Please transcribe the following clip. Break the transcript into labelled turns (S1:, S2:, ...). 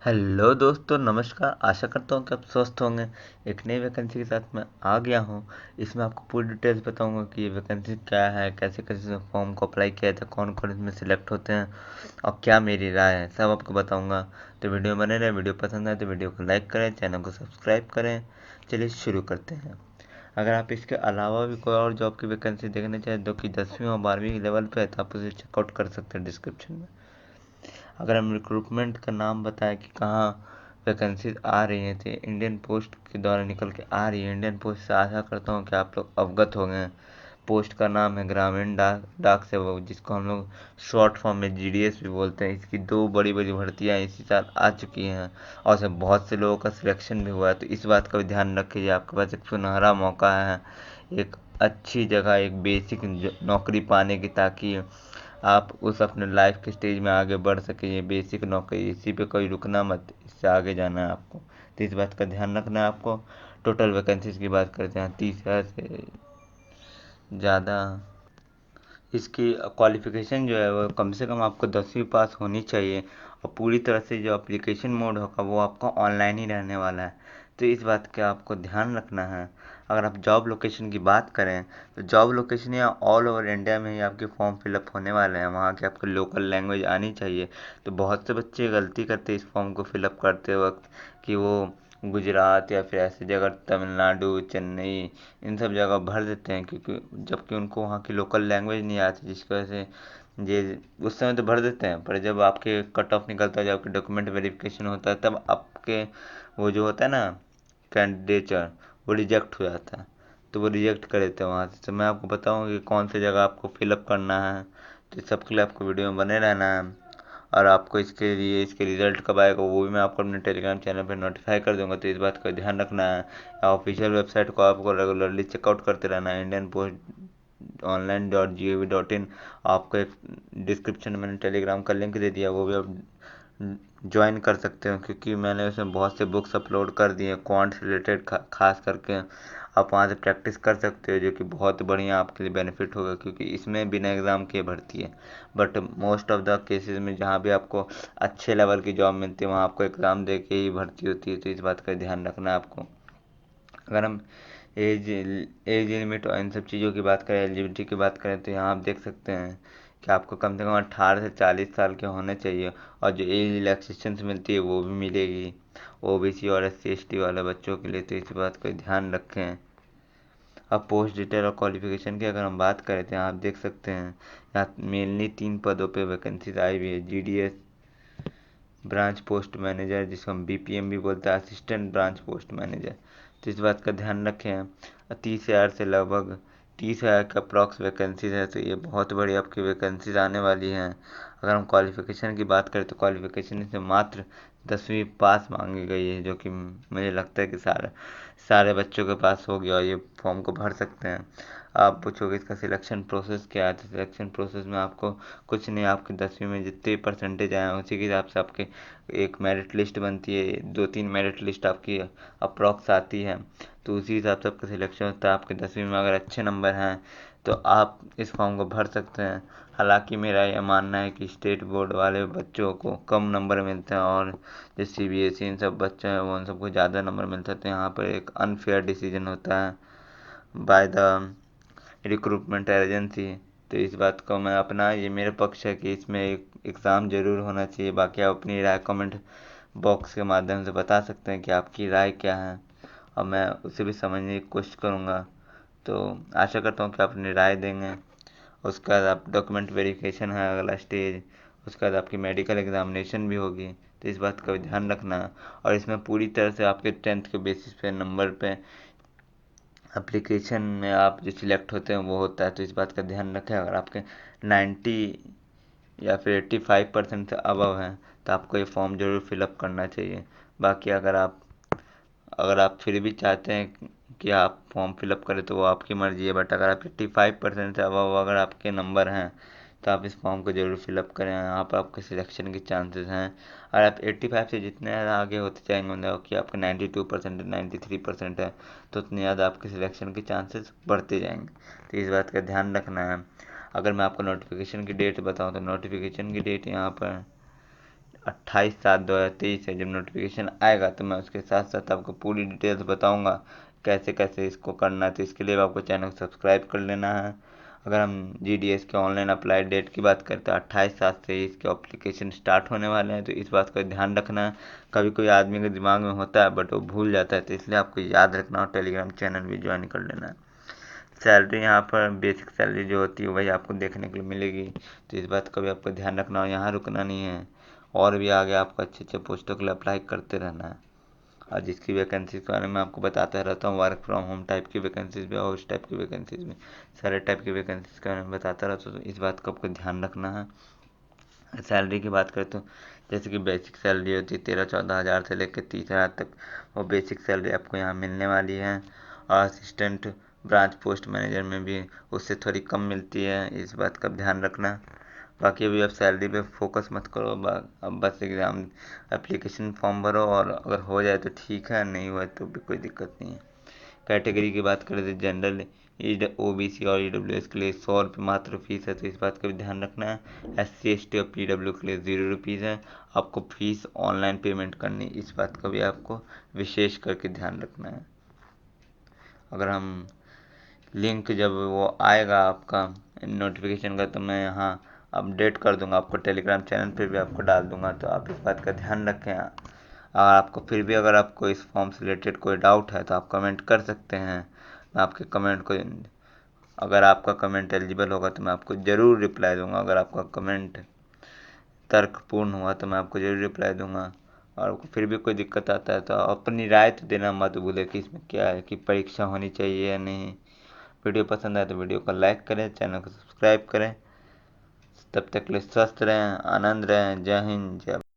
S1: Hello दोस्तों, नमस्कार। आशा करता हूँ कि आप स्वस्थ होंगे। एक नई वैकेंसी के साथ मैं आ गया हूँ। इसमें आपको पूरी डिटेल्स बताऊंगा कि ये वैकेंसी क्या है, कैसे कैसे फॉर्म को अप्लाई किया जाता है, कौन कौन इसमें सिलेक्ट होते हैं और क्या मेरी राय है, सब आपको बताऊंगा। तो वीडियो बने रहे। वीडियो पसंद आए तो वीडियो को लाइक करें, चैनल को सब्सक्राइब करें। चलिए शुरू करते हैं। अगर आप इसके अलावा भी कोई और जॉब की वैकेंसी देखना चाहें जो कि 10वीं और 12वीं लेवल पे है तो आप उसे चेकआउट कर सकते हैं डिस्क्रिप्शन में। अगर हम रिक्रूटमेंट का नाम बताएं कि कहाँ वैकेंसीज आ रही हैं तो इंडियन पोस्ट के द्वारा निकल के आ रही है। इंडियन पोस्ट से आशा करता हूँ कि आप लोग अवगत हो गए हैं। पोस्ट का नाम है ग्रामीण डाक सेवक, जिसको हम लोग शॉर्ट फॉर्म में जीडीएस भी बोलते हैं। इसकी दो बड़ी बड़ी भर्तियाँ इसी साल आ चुकी हैं और उसमें बहुत से लोगों का सिलेक्शन भी हुआ है। तो इस बात का भी ध्यान रखिए, आपके पास एक सुनहरा मौका है एक अच्छी जगह एक बेसिक नौकरी पाने की, ताकि आप उस अपने लाइफ के स्टेज में आगे बढ़ सके। ये बेसिक नौकरी, इसी पे कोई रुकना मत, इससे आगे जाना है आपको। तो इस बात का ध्यान रखना है आपको। टोटल वैकेंसीज की बात करते हैं, 30,000 से ज़्यादा। इसकी क्वालिफिकेशन जो है वो कम से कम आपको 10वीं पास होनी चाहिए और पूरी तरह से जो एप्लीकेशन मोड होगा वो आपका ऑनलाइन ही रहने वाला है। तो इस बात का आपको ध्यान रखना है। अगर आप जॉब लोकेशन की बात करें तो जॉब लोकेशन यहाँ ऑल ओवर इंडिया में ही आपके फॉर्म फिलअप होने वाले हैं। वहाँ की आपको लोकल लैंग्वेज आनी चाहिए। तो बहुत से बच्चे गलती करते हैं इस फॉर्म को फिलअप करते वक्त कि वो गुजरात या फिर ऐसी जगह तमिलनाडु, चेन्नई, इन सब जगह भर देते हैं, क्योंकि जबकि उनको वहाँ की लोकल लैंग्वेज नहीं आती, जिसकी वजह से ये उस समय तो भर देते हैं, पर जब आपके कट ऑफ निकलता है, जब आपके डॉक्यूमेंट वेरिफिकेशन होता है, तब आपके वो जो होता है ना कैंडिडेचर, वो रिजेक्ट हो जाता है। तो वो रिजेक्ट कर देते हैं वहाँ से। तो मैं आपको बताऊँगा कि कौन सी जगह आपको फिलअप करना है। तो सबके लिए आपको वीडियो में बने रहना है। और आपको इसके लिए इसके रिजल्ट कब आएगा वो भी मैं आपको अपने टेलीग्राम चैनल पर नोटिफाई कर दूंगा। तो इस बात का ध्यान रखना है। ऑफिशियल वेबसाइट को आपको रेगुलरली चेकआउट करते रहना है, इंडियन पोस्ट online.gov.in। आपको एक डिस्क्रिप्शन में मैंने टेलीग्राम का लिंक दे दिया, वो भी आप ज्वाइन कर सकते हो, क्योंकि मैंने उसमें बहुत से बुक्स अपलोड कर दिए क्वांट से रिलेटेड, खास करके आप वहाँ से प्रैक्टिस कर सकते हो, जो कि बहुत बढ़िया आपके लिए बेनिफिट होगा, क्योंकि इसमें बिना एग्ज़ाम के भर्ती है। But most of the cases में जहाँ भी आपको अच्छे लेवल की जॉब मिलती है वहाँ आपको एग्ज़ाम दे के ही भर्ती होती है। तो इस बात का ध्यान रखना है आपको। अगर हम एज एज लिमिट और इन सब चीज़ों की बात करें, एलिजिबिलिटी की बात करें, तो यहाँ आप देख सकते हैं कि आपको कम से कम 18 से 40 साल के होने चाहिए। और जो एज रिलैक्सेशन मिलती है वो भी मिलेगी ओबीसी और SC ST वाले बच्चों के लिए। तो इस बात का ध्यान रखें। अब पोस्ट डिटेल और क्वालिफिकेशन की अगर हम बात करें तो यहाँ आप देख सकते हैं, यहाँ मेनली 3 पदों पे वैकेंसीज आई हुई है। GDS ब्रांच पोस्ट मैनेजर, जिसको हम BPM भी बोलते हैं, असिस्टेंट ब्रांच पोस्ट मैनेजर। तो इस बात का ध्यान रखें। 30,000 से लगभग 30,000 का अप्रॉक्स वैकेंसीज है। तो ये बहुत बड़ी आपकी वैकेंसीज आने वाली हैं। अगर हम क्वालिफिकेशन की बात करें तो क्वालिफिकेशन से मात्र 10वीं पास मांगी गई है, जो कि मुझे लगता है कि सारे सारे बच्चों के पास होगी और ये फॉर्म को भर सकते हैं। आप पूछोगे इसका सिलेक्शन प्रोसेस क्या है, तो सिलेक्शन प्रोसेस में आपको कुछ नहीं, आपके 10वीं में जितने परसेंटेज आए हैं उसी के हिसाब से आपके एक मेरिट लिस्ट बनती है, 2-3 मेरिट लिस्ट आपकी अप्रॉक्स आती है। तो उसी हिसाब से आपका सिलेक्शन होता है। आपके 10वीं में अगर अच्छे नंबर हैं तो आप इस फॉर्म को भर सकते हैं। हालांकि मेरा यह मानना है कि स्टेट बोर्ड वाले बच्चों को कम नंबर मिलते हैं और जो CBSE इन सब बच्चे हैं वो उन सबको ज़्यादा नंबर मिलते हैं। तो यहाँ पर एक अनफेयर डिसीजन होता है बाय द रिक्रूटमेंट एजेंसी। तो इस बात को मैं अपना, ये मेरे पक्ष है कि इसमें एक एग्ज़ाम ज़रूर होना चाहिए। बाकी आप अपनी राय कमेंट बॉक्स के माध्यम से बता सकते हैं कि आपकी राय क्या है और मैं उसे भी समझने की कोशिश करूँगा। तो आशा करता हूँ कि आप अपनी राय देंगे। उसके बाद आप डॉक्यूमेंट वेरिफिकेशन है अगला स्टेज। उसके बाद आपकी मेडिकल एग्जामिनेशन भी होगी। तो इस बात का भी ध्यान रखना है। और इसमें पूरी तरह से आपके 10th के बेसिस पे नंबर पे एप्लीकेशन में आप जो सिलेक्ट होते हैं वो होता है। तो इस बात का ध्यान रखें। अगर आपके 90 या फिर 85% से अबव हैं तो आपको ये फॉर्म ज़रूर फिलअप करना चाहिए। बाकी अगर आप फिर भी चाहते हैं कि आप फॉर्म फिलअप करें तो वो आपकी मर्ज़ी है। बट अगर आप 85% से अबव अगर आपके नंबर हैं तो आप इस फॉर्म को ज़रूर फिलअप करें। यहाँ पर आपके सिलेक्शन के चांसेस हैं। और आप 85 से जितने ज़्यादा आगे होते जाएंगे, मतलब कि आपका 92% है, 93% है, तो उतने ज़्यादा आपके सिलेक्शन के चांसेस बढ़ते जाएंगे। तो इस बात का ध्यान रखना है। अगर मैं आपको नोटिफिकेशन की डेट बताऊँ तो नोटिफिकेशन की डेट यहाँ पर 28/7/2023 से जब नोटिफिकेशन आएगा तो मैं उसके साथ साथ आपको पूरी डिटेल्स बताऊंगा कैसे कैसे इसको करना है। तो इसके लिए आपको चैनल को सब्सक्राइब कर लेना है। अगर हम GDS के ऑनलाइन अप्लाई डेट की बात करते हैं तो 28/7 से इसके एप्लीकेशन स्टार्ट होने वाले हैं, तो इस बात का ध्यान रखना है। कभी कोई आदमी के दिमाग में होता है बट वो भूल जाता है, तो इसलिए आपको याद रखना और टेलीग्राम चैनल भी ज्वाइन कर लेना है। सैलरी यहाँ पर बेसिक सैलरी जो होती है वही आपको देखने के लिए मिलेगी, तो इस बात का भी आपको ध्यान रखना और यहाँ रुकना नहीं है, और भी आगे आपको अच्छे अच्छे पोस्टों के लिए अप्लाई करते रहना है। और जिसकी वैकेंसी के बारे में आपको बताता रहता हूँ, वर्क फ्रॉम होम टाइप की वैकेंसीज भी और उस टाइप की वैकेंसीज में सारे टाइप की वैकेंसीज के बारे में बताता रहता हूँ, तो इस बात का आपको ध्यान रखना है। सैलरी की बात करें तो जैसे कि बेसिक सैलरी होती है 13-14 हज़ार से लेकर 30 हज़ार तक, वो बेसिक सैलरी आपको यहाँ मिलने वाली है। और असिस्टेंट ब्रांच पोस्ट मैनेजर में भी उससे थोड़ी कम मिलती है, इस बात का ध्यान रखना। बाकी अभी आप सैलरी पे फोकस मत करो, अब बस एग्ज़ाम एप्लीकेशन फॉर्म भरो, और अगर हो जाए तो ठीक है, नहीं हुआ तो भी कोई दिक्कत नहीं है। कैटेगरी की बात करें तो जनरल, OBC और EWS के लिए 100 रुपये मात्र फीस है, तो इस बात का भी ध्यान रखना है। SC ST और PW के लिए 0 रुपीज़ है, आपको फीस ऑनलाइन पेमेंट करनी, इस बात का भी आपको विशेष करके ध्यान रखना है। अगर हम लिंक जब वो आएगा आपका नोटिफिकेशन का तो मैं यहाँ अपडेट कर दूंगा, आपको टेलीग्राम चैनल पे भी आपको डाल दूंगा, तो आप इस बात का ध्यान रखें। और आपको फिर भी अगर आपको इस फॉर्म से रिलेटेड कोई डाउट है तो आप कमेंट कर सकते हैं। मैं आपके कमेंट को, अगर आपका कमेंट एलिजिबल होगा तो मैं आपको ज़रूर रिप्लाई दूंगा। अगर आपका कमेंट तर्कपूर्ण हुआ तो मैं आपको ज़रूर रिप्लाई दूंगा। और फिर भी कोई दिक्कत आता है तो अपनी राय तो देना मत भूलें कि इसमें क्या है, कि परीक्षा होनी चाहिए या नहीं। वीडियो पसंद आए तो वीडियो को लाइक करें, चैनल को सब्सक्राइब करें। तब तक के लिए स्वस्थ रहें, आनंद रहें। जय हिंद, जय